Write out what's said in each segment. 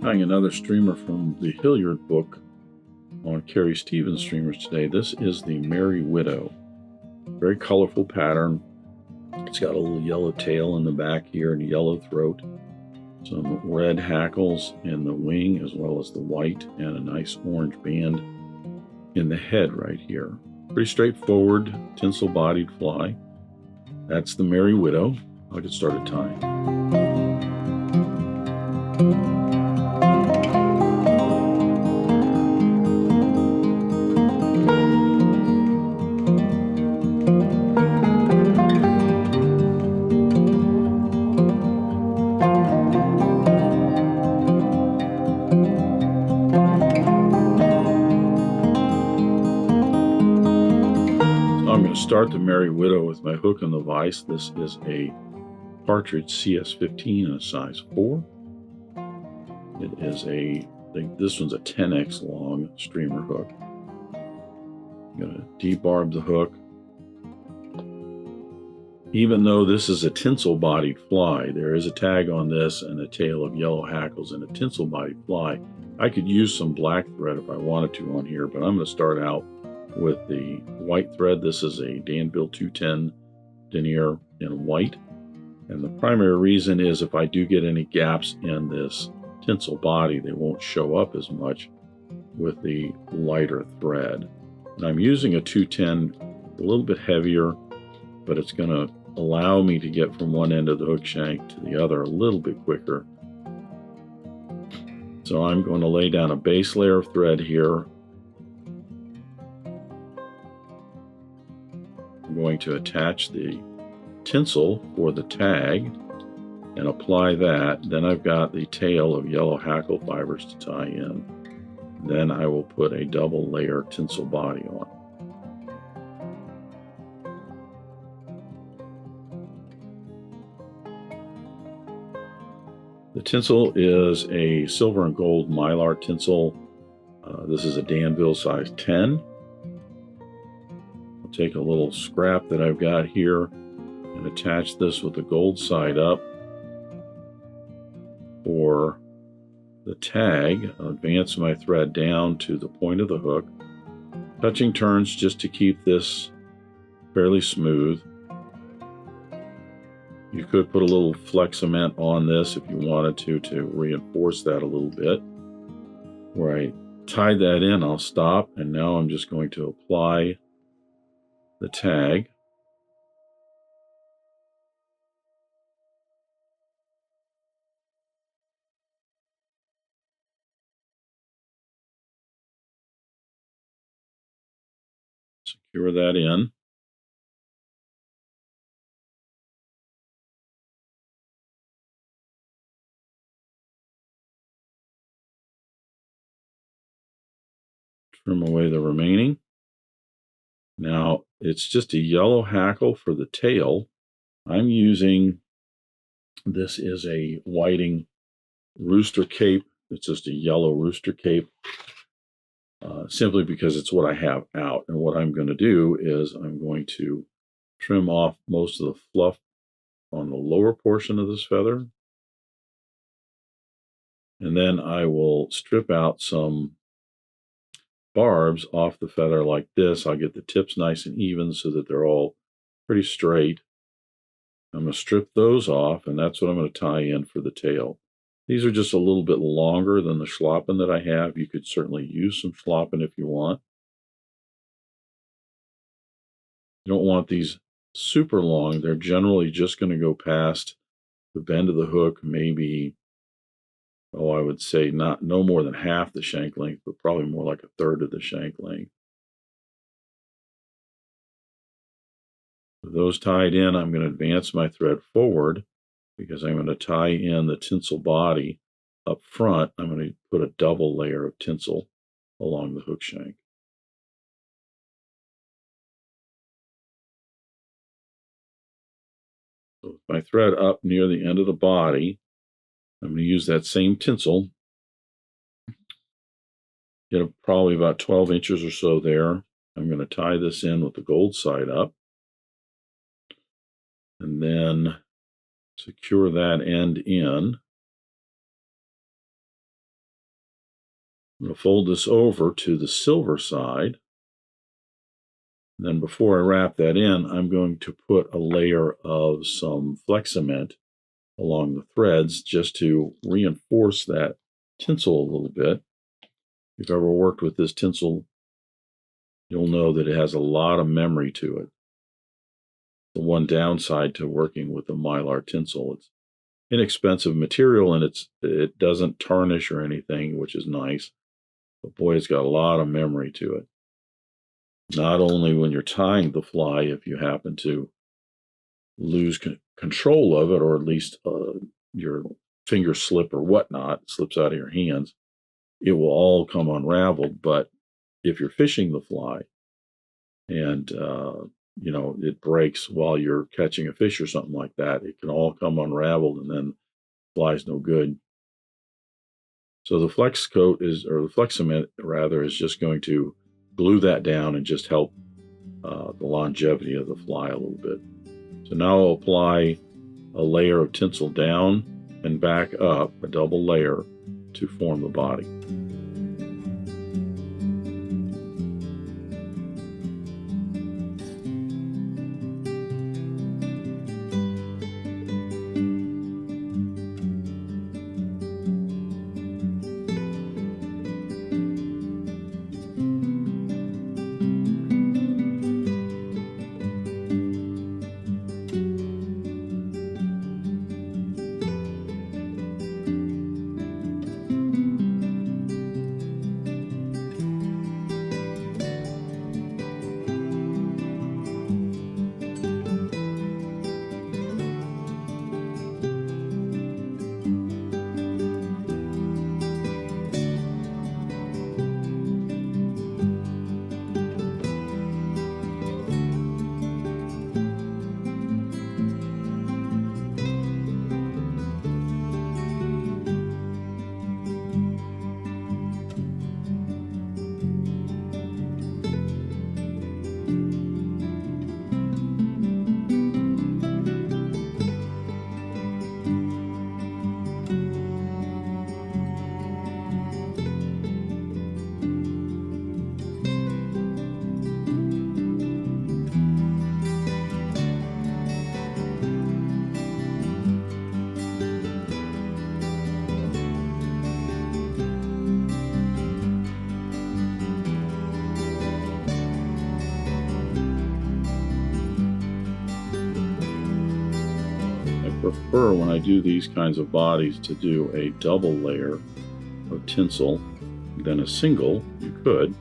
Trying another streamer from the Hilliard book on Carrie Stevens streamers today. This is the Merry Widow. Very colorful pattern. It's got a little yellow tail in the back here and a yellow throat. Some red hackles in the wing as well as the white, and a nice orange band in the head right here. Pretty straightforward tinsel bodied fly. That's the Merry Widow. I'll get started tying. I'm going to start the Merry Widow with my hook on the vise. This is a Partridge CS15 in a size 4. It is I think this one's a 10x long streamer hook. I'm going to debarb the hook. Even though this is a tinsel bodied fly, there is a tag on this and a tail of yellow hackles and a tinsel bodied fly. I could use some black thread if I wanted to on here, but I'm going to start out with the white thread. This is a Danville 210 Denier in white. And the primary reason is if I do get any gaps in this tinsel body, they won't show up as much with the lighter thread. And I'm using a 210, a little bit heavier, but it's going to allow me to get from one end of the hook shank to the other a little bit quicker. So I'm going to lay down a base layer of thread here. I'm going to attach the tinsel for the tag and apply that. Then I've got the tail of yellow hackle fibers to tie in. Then I will put a double layer tinsel body on. The tinsel is a silver and gold Mylar tinsel. This is a Danville size 10. I'll take a little scrap that I've got here and attach this with the gold side up. For the tag, I'll advance my thread down to the point of the hook, touching turns just to keep this fairly smooth. You could put a little flex cement on this if you wanted to reinforce that a little bit. Where I tied that in, I'll stop, and now I'm just going to apply the tag. Secure that in. Trim away the remaining. Now it's just a yellow hackle for the tail. I'm using, this is a whiting rooster cape. It's just a yellow rooster cape, simply because it's what I have out. And what I'm going to do is I'm going to trim off most of the fluff on the lower portion of this feather. And then I will strip out some barbs off the feather like this. I'll get the tips nice and even so that they're all pretty straight. I'm going to strip those off, and that's what I'm going to tie in for the tail. These are just a little bit longer than the schlappen that I have. You could certainly use some schlappen if you want. You don't want these super long. They're generally just going to go past the bend of the hook, maybe, I would say no more than half the shank length, but probably more like a third of the shank length. With those tied in, I'm going to advance my thread forward because I'm going to tie in the tinsel body up front. I'm going to put a double layer of tinsel along the hook shank. So with my thread up near the end of the body, I'm going to use that same tinsel. Get probably about 12 inches or so there. I'm going to tie this in with the gold side up. And then secure that end in. I'm going to fold this over to the silver side. Then before I wrap that in, I'm going to put a layer of some flex cement along the threads just to reinforce that tinsel a little bit. If you've ever worked with this tinsel, you'll know that it has a lot of memory to it. The one downside to working with the Mylar tinsel, it's inexpensive material and it doesn't tarnish or anything, which is nice. But boy, it's got a lot of memory to it. Not only when you're tying the fly, if you happen to lose control of it, or at least your finger slip or whatnot slips out of your hands, it will all come unraveled. But if you're fishing the fly and it breaks while you're catching a fish or something like that, it can all come unraveled and then fly's no good. So the flex coat the flex cement rather, is just going to glue that down and just help the longevity of the fly a little bit. So now I'll apply a layer of tinsel down and back up, a double layer, to form the body. Prefer when I do these kinds of bodies to do a double layer of tinsel than a single. You could,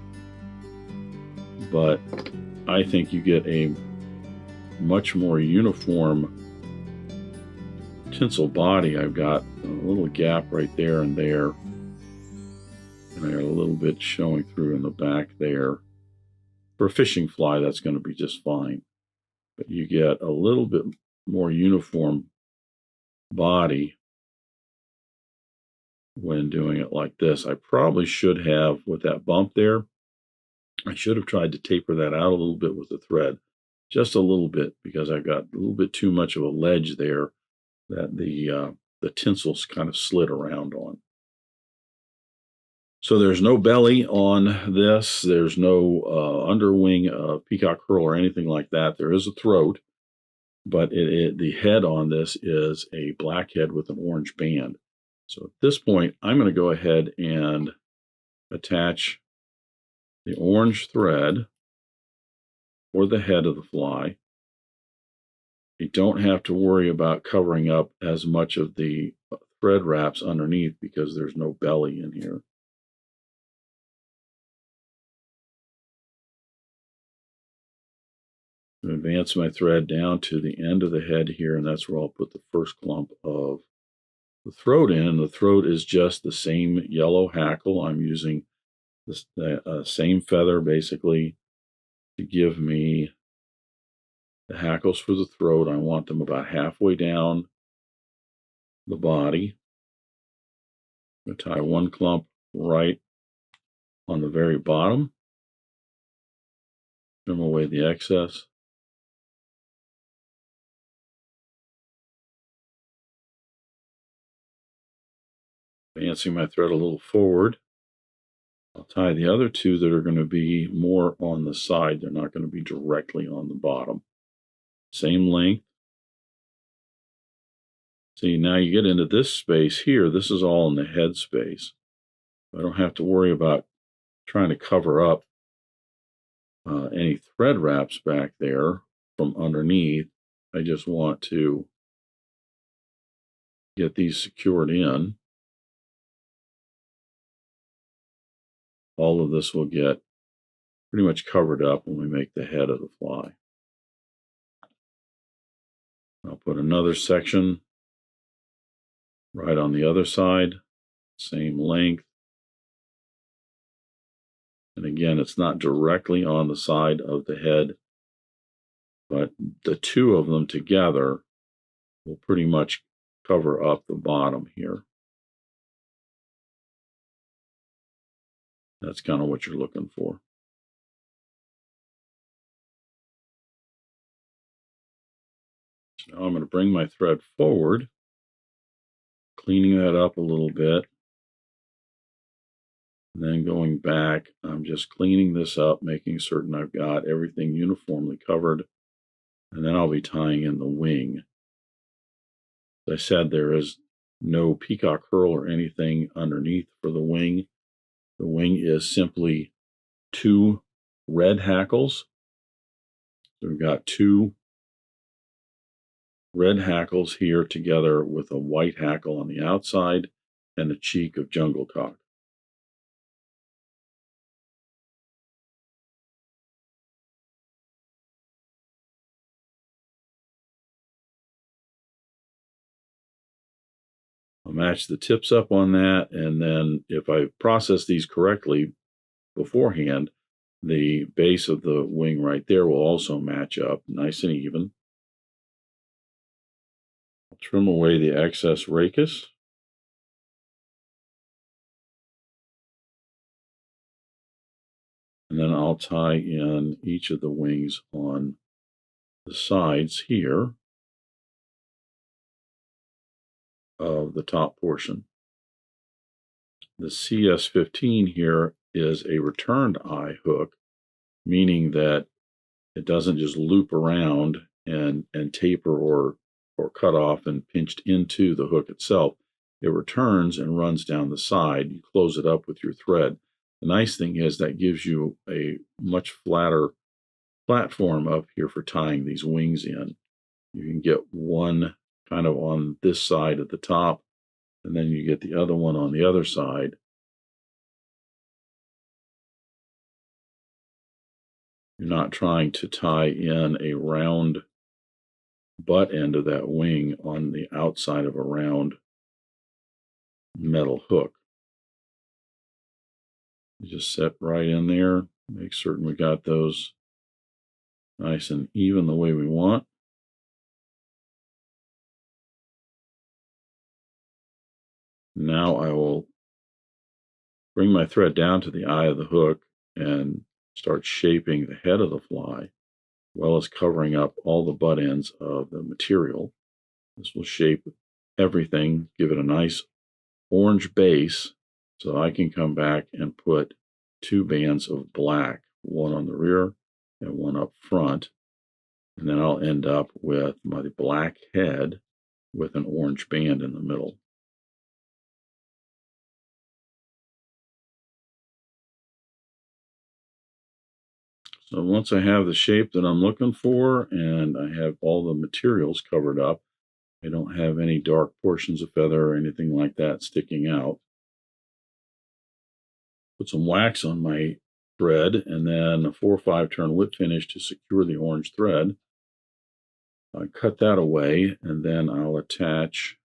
but I think you get a much more uniform tinsel body. I've got a little gap right there and there, and I got a little bit showing through in the back there. For a fishing fly, that's going to be just fine, but you get a little bit more uniform body when doing it like this. I probably should have, with that bump there, I should have tried to taper that out a little bit with the thread, just a little bit, because I've got a little bit too much of a ledge there that the tinsel's kind of slid around on. So there's no belly on this. There's no underwing peacock curl or anything like that. There is a throat, but the head on this is a black head with an orange band. So at this point, I'm going to go ahead and attach the orange thread for the head of the fly. You don't have to worry about covering up as much of the thread wraps underneath because there's no belly in here. Advance my thread down to the end of the head here, and that's where I'll put the first clump of the throat in. And the throat is just the same yellow hackle. I'm using the same feather basically to give me the hackles for the throat. I want them about halfway down the body. I'm going to tie one clump right on the very bottom, trim away the excess. Advancing my thread a little forward. I'll tie the other two that are going to be more on the side. They're not going to be directly on the bottom. Same length. See, now you get into this space here. This is all in the head space. I don't have to worry about trying to cover up any thread wraps back there from underneath. I just want to get these secured in. All of this will get pretty much covered up when we make the head of the fly. I'll put another section right on the other side, same length. And again, it's not directly on the side of the head, but the two of them together will pretty much cover up the bottom here. That's kind of what you're looking for. So now I'm going to bring my thread forward, cleaning that up a little bit. And then going back, I'm just cleaning this up, making certain I've got everything uniformly covered. And then I'll be tying in the wing. As I said, there is no peacock curl or anything underneath for the wing. The wing is simply two red hackles. So we've got two red hackles here together with a white hackle on the outside and a cheek of jungle cock. I'll match the tips up on that, and then if I process these correctly beforehand, the base of the wing right there will also match up nice and even. I'll trim away the excess rachis. And then I'll tie in each of the wings on the sides here of the top portion. The CS15 here is a returned eye hook, meaning that it doesn't just loop around and taper or cut off and pinched into the hook itself. It returns and runs down the side. You close it up with your thread. The nice thing is that gives you a much flatter platform up here for tying these wings in. You can get one kind of on this side at the top, and then you get the other one on the other side. You're not trying to tie in a round butt end of that wing on the outside of a round metal hook. You just set right in there, make certain we got those nice and even the way we want. Now I will bring my thread down to the eye of the hook and start shaping the head of the fly, as well as covering up all the butt ends of the material. This will shape everything, give it a nice orange base, so I can come back and put two bands of black, one on the rear and one up front. And then I'll end up with my black head with an orange band in the middle. So once I have the shape that I'm looking for and I have all the materials covered up, I don't have any dark portions of feather or anything like that sticking out. Put some wax on my thread and then a 4 or 5 turn whip finish to secure the orange thread. I cut that away and then I'll attach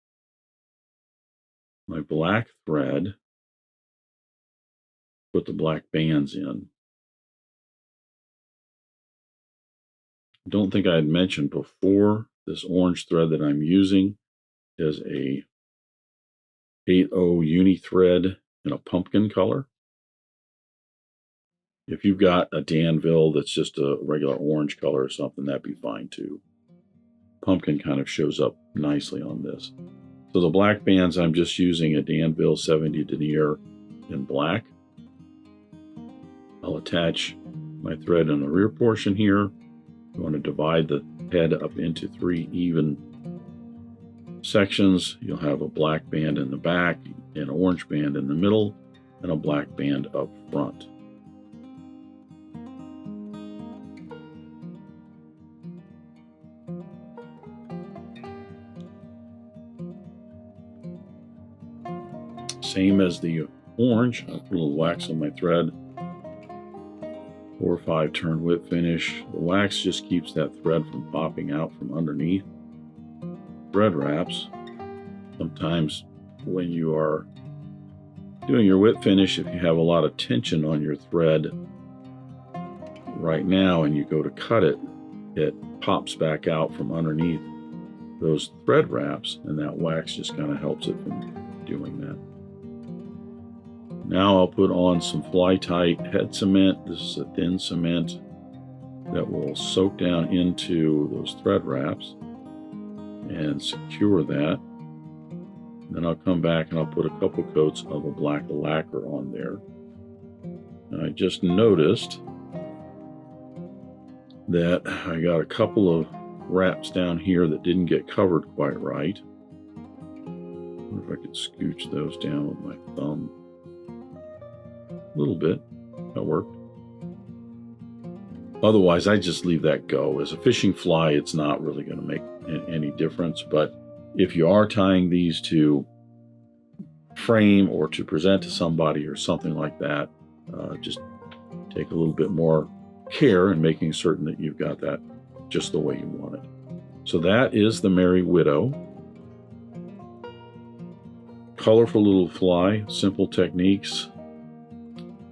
my black thread, put the black bands in. I don't think I had mentioned before, this orange thread that I'm using is a 8/0 uni thread in a pumpkin color. If you've got a Danville that's just a regular orange color or something, that'd be fine too. Pumpkin kind of shows up nicely on this. So the black bands, I'm just using a Danville 70 Denier in black. I'll attach my thread in the rear portion here. You want to divide the head up into 3 even sections. You'll have a black band in the back, an orange band in the middle, and a black band up front. Same as the orange, I'll put a little wax on my thread. 4 or 5 turn whip finish. The wax just keeps that thread from popping out from underneath. Thread wraps. Sometimes when you are doing your whip finish, if you have a lot of tension on your thread right now and you go to cut it, it pops back out from underneath those thread wraps, and that wax just kind of helps it from doing that. Now I'll put on some fly-tight head cement. This is a thin cement that will soak down into those thread wraps and secure that. Then I'll come back and I'll put a couple coats of a black lacquer on there. And I just noticed that I got a couple of wraps down here that didn't get covered quite right. I wonder if I could scooch those down with my thumb. A little bit. That worked. Otherwise, I just leave that go. As a fishing fly, it's not really going to make any difference. But if you are tying these to frame or to present to somebody or something like that, just take a little bit more care in making certain that you've got that just the way you want it. So that is the Merry Widow. Colorful little fly, simple techniques.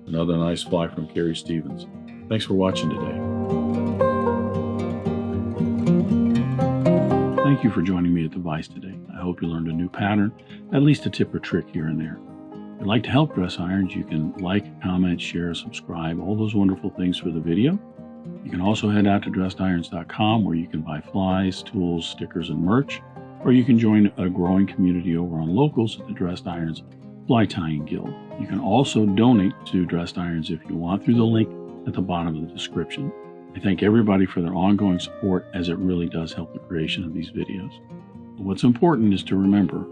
Another nice fly from Carrie Stevens. Thanks for watching today. Thank you for joining me at the Vise today. I hope you learned a new pattern, at least a tip or trick here and there. If you'd like to help Dress Irons, you can like, comment, share, subscribe, all those wonderful things for the video. You can also head out to dressedirons.com where you can buy flies, tools, stickers, and merch, or you can join a growing community over on Locals at the Dressed Irons Fly Tying Guild. You can also donate to Dressed Irons if you want through the link at the bottom of the description. I thank everybody for their ongoing support, as it really does help the creation of these videos. But what's important is to remember,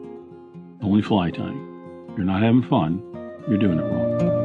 only fly tying. If you're not having fun, you're doing it wrong.